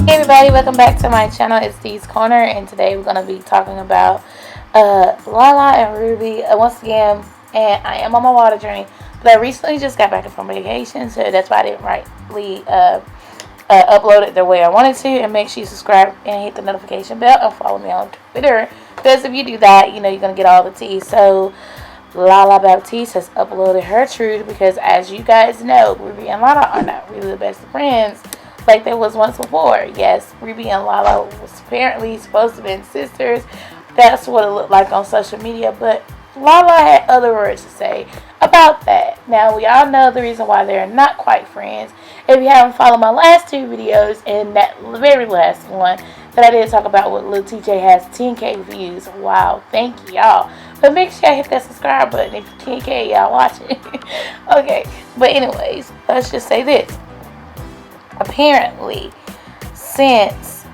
Hey everybody, welcome back to my channel. It's Dee's Corner, and today we're going to be talking about Lala and Ruby once again. And I am on my water journey, but I recently just got back from vacation, so that's why I didn't rightly upload it the way I wanted to. And make sure you subscribe and hit the notification bell and follow me on Twitter, because if you do that, you know you're going to get all the tea. So Lalabaptiste has uploaded her truth, because as you guys know, Ruby and Lala are not really the best friends like there was once before. Yes, Ruby and Lala was apparently supposed to be sisters. That's what it looked like on social media, but Lala had other words to say about that. Now, we all know the reason why they're not quite friends. If you haven't followed my last two videos, and that very last one that I did talk about with Lil TJ has 10K views. Wow, thank y'all. But make sure I hit that subscribe button if 10K y'all watching. Okay, but anyways, let's just say this. Apparently, since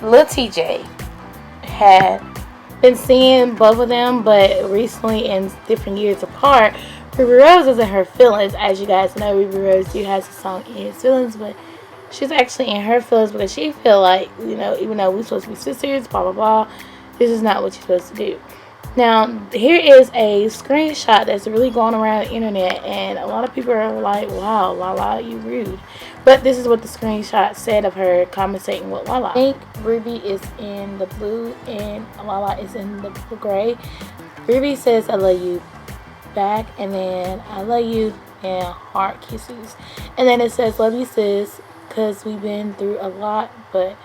Lil TJ had been seeing both of them, but recently in different years apart, Rubirose is in her feelings. As you guys know, Rubirose has a song in his feelings, but she's actually in her feelings because she feel like, you know, even though we're supposed to be sisters, blah blah blah, this is not what you're supposed to do. Now, here is a screenshot that's really going around the internet, and a lot of people are like, wow, Lala, you rude. But this is what the screenshot said of her conversating with Lala. I think Ruby is in the blue and Lala is in the gray. Ruby says, I love you back, and then I love you and heart kisses. And then it says, love you sis, because we've been through a lot, but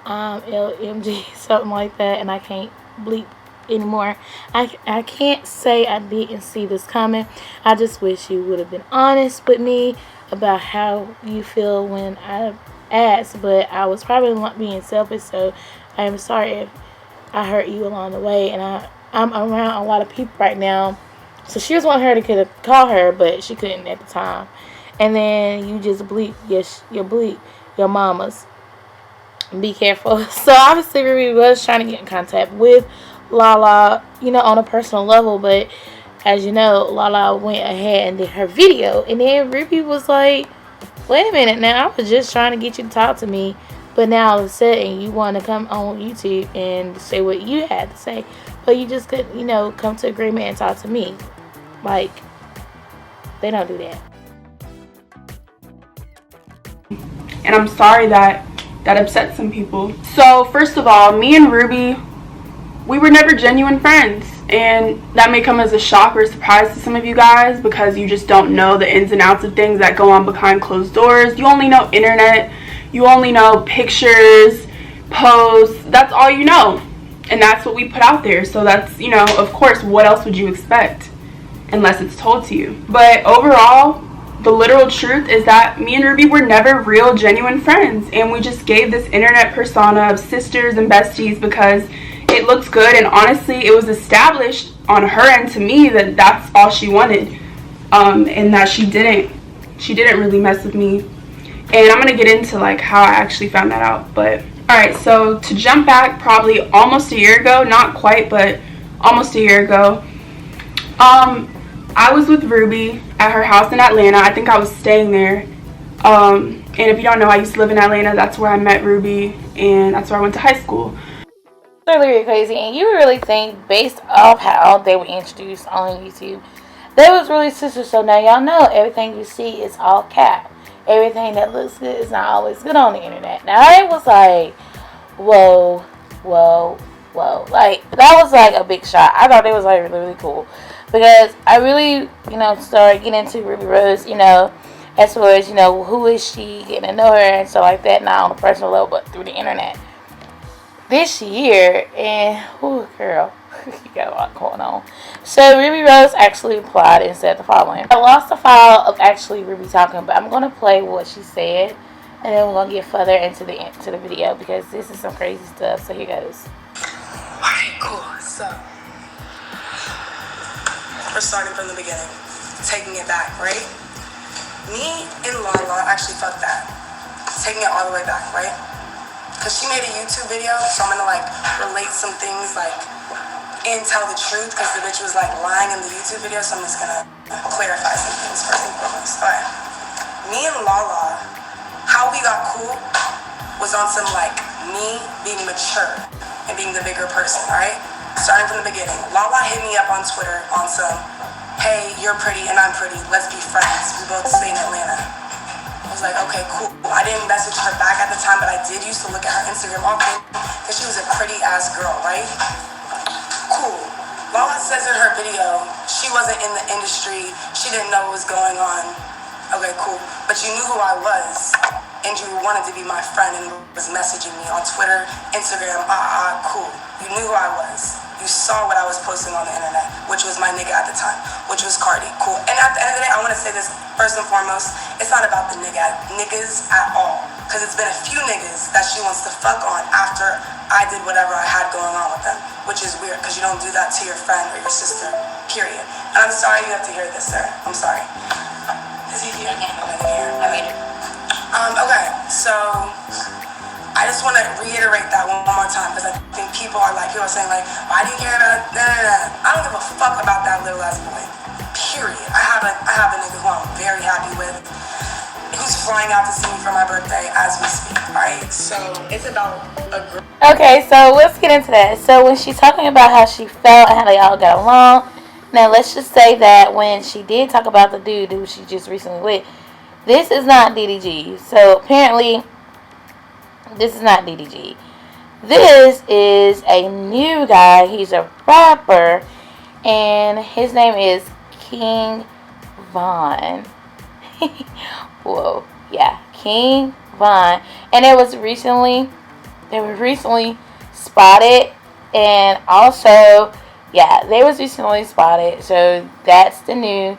LMG, something like that, and I can't bleep anymore. I can't say I didn't see this coming. I just wish you would have been honest with me about how you feel when I asked, but I was probably not being selfish, so I am sorry if I hurt you along the way. And I'm around a lot of people right now, so she was wanting her to call her, but she couldn't at the time. And then you just bleep, yes, you bleep your mamas. Be careful. So obviously Ruby was trying to get in contact with Lala, you know, on a personal level, but as you know, Lala went ahead and did her video, and then Ruby was like, wait a minute, now I was just trying to get you to talk to me, but now all of a sudden you want to come on YouTube and say what you had to say, but you just couldn't, you know, come to agreement and talk to me. Like, they don't do that. And I'm sorry that upset some people. So first of all, me and Ruby, we were never genuine friends, and that may come as a shock or surprise to some of you guys, because you just don't know the ins and outs of things that go on behind closed doors. You only know internet, you only know pictures, posts, that's all you know, and that's what we put out there. So that's, you know, of course, what else would you expect unless it's told to you? But overall, the literal truth is that me and Ruby were never real genuine friends, and we just gave this internet persona of sisters and besties because it looks good, and honestly it was established on her end to me that that's all she wanted, and that she didn't really mess with me. And I'm gonna get into like how I actually found that out. But alright, so to jump back probably almost a year ago, not quite, but almost a year ago, I was with Ruby at her house in Atlanta. I think I was staying there, and if you don't know, I used to live in Atlanta. That's where I met Ruby, and that's where I went to high school. Really crazy, and you really think based off how they were introduced on YouTube, they was really sisters. So now y'all know everything you see is all cap. Everything that looks good is not always good on the internet. Now I was like, whoa, like that was like a big shot. I thought it was like really cool, because I really, you know, started getting into Rubirose, you know, as far as, you know, who is she, getting to know her and stuff like that, not on a personal level but through the internet. This year, and oh girl, you got a lot going on. So Rubirose actually replied and said the following. I lost the file of actually Ruby talking, but I'm gonna play what she said, and then we're gonna get further into the video, because this is some crazy stuff. So here goes. Alright, cool. So we're starting from the beginning, taking it back, right? Me and Lala actually fucked that, taking it all the way back, right? Because she made a YouTube video, so I'm gonna like relate some things like and tell the truth, because the bitch was like lying in the YouTube video, so I'm just gonna clarify some things first and foremost. Alright, me and Lala, how we got cool was on some like me being mature and being the bigger person, right? Starting from the beginning, Lala hit me up on Twitter on some, hey, you're pretty and I'm pretty, let's be friends. We both stay in Atlanta. I was like, okay, cool. I didn't message her back at the time, but I did used to look at her Instagram often because she was a pretty ass girl, right? Cool. Lala says in her video, she wasn't in the industry, she didn't know what was going on. Okay, cool. But you knew who I was, and you wanted to be my friend and was messaging me on Twitter, Instagram, cool. You knew who I was. You saw what I was posting on the internet, which was my nigga at the time, which was Cardi. Cool. And at the end of the day, I want to say this first and foremost, it's not about the niggas at all. Because it's been a few niggas that she wants to fuck on after I did whatever I had going on with them, which is weird because you don't do that to your friend or your sister, period. And I'm sorry you have to hear this, sir. I'm sorry. Is he here? Okay, here. I made it. Okay, so I just want to reiterate that one more time because I think people are saying like, why do you care about I don't give a fuck about that little ass boy. Period. I have a nigga who I'm very happy with. Who's flying out to see me for my birthday as we speak, alright? So it's about a girl. Okay, so let's get into that. So when she's talking about how she felt and how they all got along, now let's just say that when she did talk about the dude who she just recently with, this is not DDG. So apparently, this is not DDG. This is a new guy. He's a rapper, and his name is Kingvon. Whoa, yeah, Kingvon, and they were recently spotted, and also, yeah, they was recently spotted. So that's the new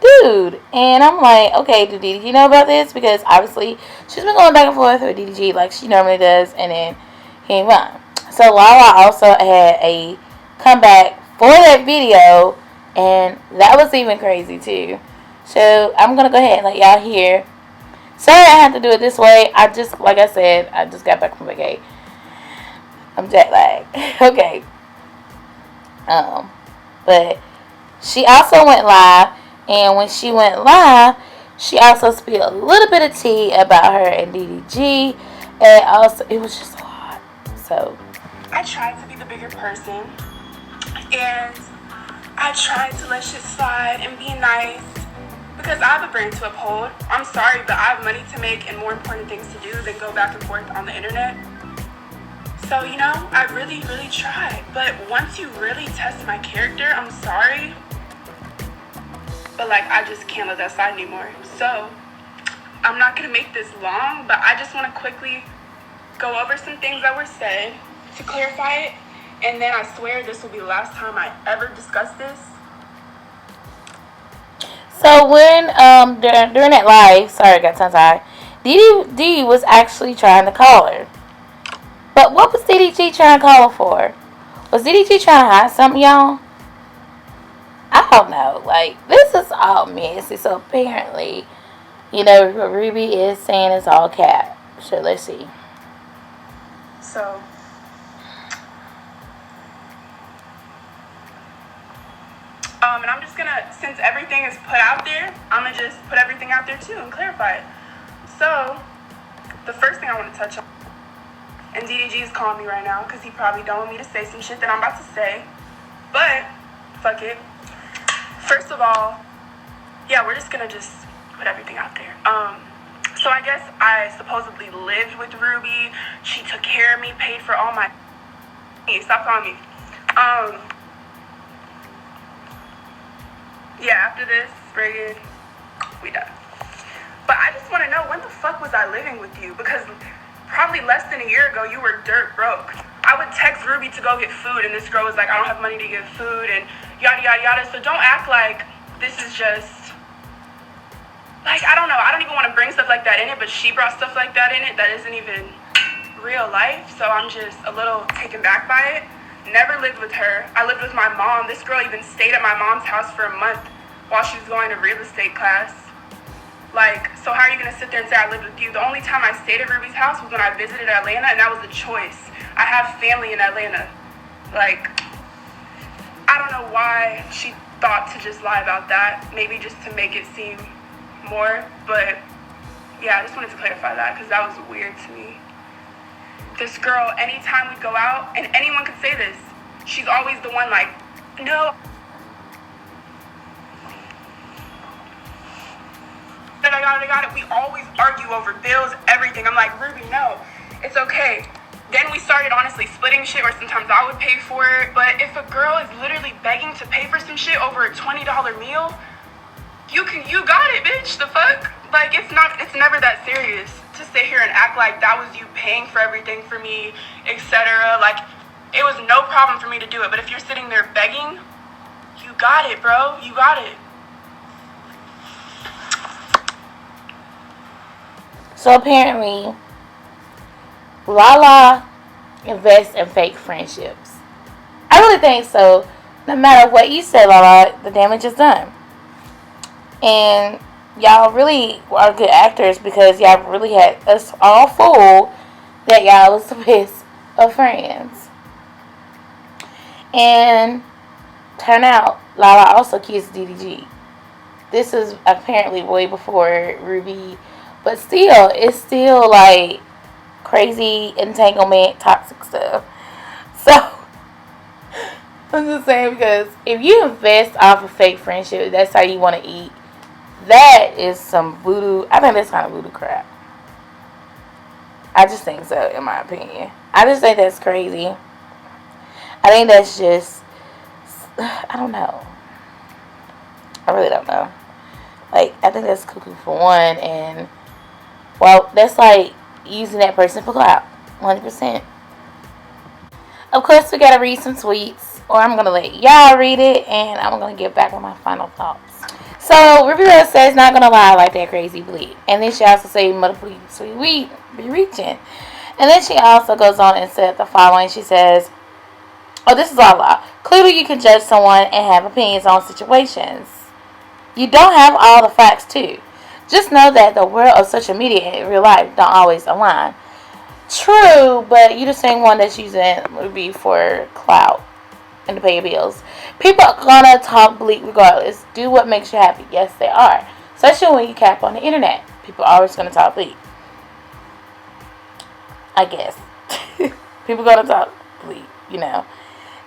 dude, and I'm like, okay, did DDG know about this? Because obviously she's been going back and forth with DDG like she normally does, and then Kingvon. So Lala also had a comeback for that video, and that was even crazy too. So I'm gonna go ahead and let y'all hear. Sorry I had to do it this way. Like I said, I just got back from vacation. I'm jet lagged. Okay. But she also went live, and when she went live, she also spilled a little bit of tea about her and DDG, and also it was just a lot. So I tried to be the bigger person, and I tried to let shit slide and be nice. Because I have a brand to uphold. I'm sorry, but I have money to make and more important things to do than go back and forth on the internet. So, you know, I really, really tried. But once you really test my character, I'm sorry. But, like, I just can't let that slide anymore. So, I'm not going to make this long, but I just want to quickly go over some things that were said to clarify it. And then I swear this will be the last time I ever discuss this. So when during that live, sorry I got tongue-tied, DDG was actually trying to call her. But what was DDG trying to call her for? Was DDG trying to hide something, y'all? I don't know. Like, this is all messy. So apparently, you know, what Ruby is saying is all cap. So let's see. So and I'm just gonna, since everything is put out there, I'm gonna just put everything out there too and clarify it. So, the first thing I want to touch on, and DDG is calling me right now because he probably don't want me to say some shit that I'm about to say, but fuck it. First of all, yeah, we're just gonna just put everything out there. So I guess I supposedly lived with Ruby. She took care of me, paid for all my. Stop calling me. Yeah, after this, Reagan, we done. But I just want to know, when the fuck was I living with you? Because probably less than a year ago, you were dirt broke. I would text Ruby to go get food, and this girl was like, I don't have money to get food, and yada, yada, yada. So don't act like this is just, like, I don't know. I don't even want to bring stuff like that in it, but she brought stuff like that in it that isn't even real life. So I'm just a little taken back by it. Never lived with her. I lived with my mom. This girl even stayed at my mom's house for a month while she was going to real estate class. Like, so how are you going to sit there and say I lived with you? The only time I stayed at Ruby's house was when I visited Atlanta, and that was a choice. I have family in Atlanta. Like, I don't know why she thought to just lie about that. Maybe just to make it seem more. But, yeah, I just wanted to clarify that because that was weird to me. this girl, anytime we go out, and anyone could say this, she's always the one like, no, I got it. We always argue over bills, everything. I'm like, Ruby, no, it's okay. Then we started honestly splitting shit, or sometimes I would pay for it. But if a girl is literally begging to pay for some shit over a $20 meal, you got it, bitch. The fuck? Like, it's never that serious to sit here and act like that was you paying for everything for me, etc. Like, it was no problem for me to do it. But if you're sitting there begging, you got it, bro. You got it. So apparently, Lala invests in fake friendships. I really think so. No matter what you say, Lala, the damage is done. And y'all really are good actors because y'all really had us all fooled that y'all was the best of friends. And turn out, Lala also kissed DDG. This is apparently way before Ruby. But still, it's still like crazy entanglement, toxic stuff. So, I'm just saying, because if you invest off of fake friendship, that's how you want to eat. That is some voodoo. I think that's kind of voodoo crap. I just think so, in my opinion. I just think that's crazy. I think that's just, I don't know. I really don't know. Like, I think that's cuckoo for one, and well, that's like using that person for clout, 100%. Of course, we gotta read some tweets, or I'm gonna let y'all read it, and I'm gonna get back with my final thoughts. So, Rubirose says, not gonna lie, like that crazy bleed. And then she also said, motherfucking sweet weed, be reaching. And then she also goes on and said the following. She says, oh, this is Lala. Clearly, you can judge someone and have opinions on situations. You don't have all the facts, too. Just know that the world of social media and real life don't always align. True, but you're the same one that's using Ruby for clout and to pay your bills. People are gonna talk bleak regardless. Do what makes you happy. Yes, they are. Especially when you cap on the internet. People are always gonna talk bleak. I guess. People gonna talk bleak, you know.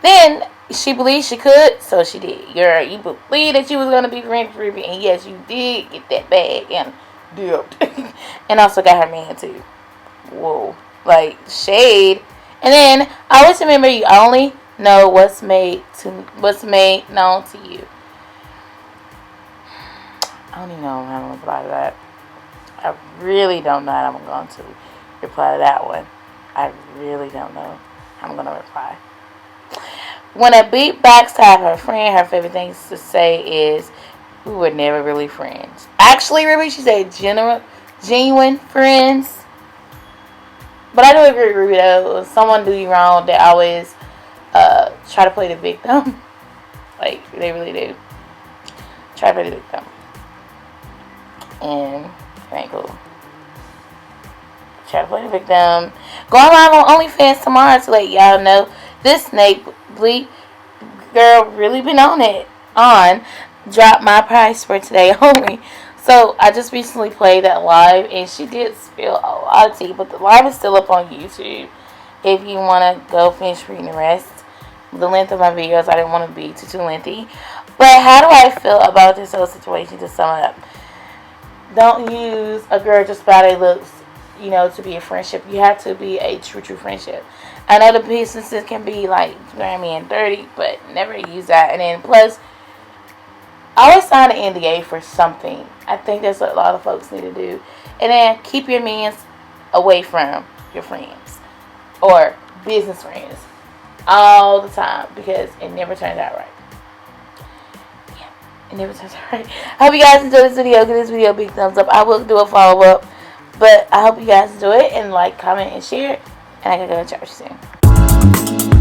Then she believed she could, so she did. You believed that you was gonna be friends with Ruby, and yes, you did get that bag and dipped, and also got her man too. Whoa, like shade. And then I always remember, you only know what's made known to you. I don't even know how I'm gonna reply to that. I really don't know how I'm going to reply to that one. I really don't know how I'm gonna reply. When a beat backstab her friend, her favorite thing to say is, we were never really friends. Actually, Ruby, she said genuine friends. But I do agree with Ruby, though. If someone do you wrong, they always try to play the victim. Like, they really do. Try to play the victim. And it ain't cool. Try to play the victim. Going live on OnlyFans tomorrow to let y'all know this snake bleep girl really been on it. Drop my price for today only. So I just recently played that live, and she did spill a lot of tea, but the live is still up on YouTube if you want to go finish reading the rest. The length of my videos, I didn't want to be too lengthy. But how do I feel about this whole situation, to sum it up? Don't use a girl just by their looks, you know, to be a friendship. You have to be a true friendship. I know the businesses can be like, you know what I mean, dirty, but never use that. And then plus, always sign an NDA for something. I think that's what a lot of folks need to do. And then keep your mans away from your friends or business friends all the time, because it never turns out right. Yeah, it never turns out right. I hope you guys enjoyed this video. Give this video a big thumbs up. I will do a follow-up, but I hope you guys enjoy it, and like, comment, and share. And I gotta go and chat with you soon.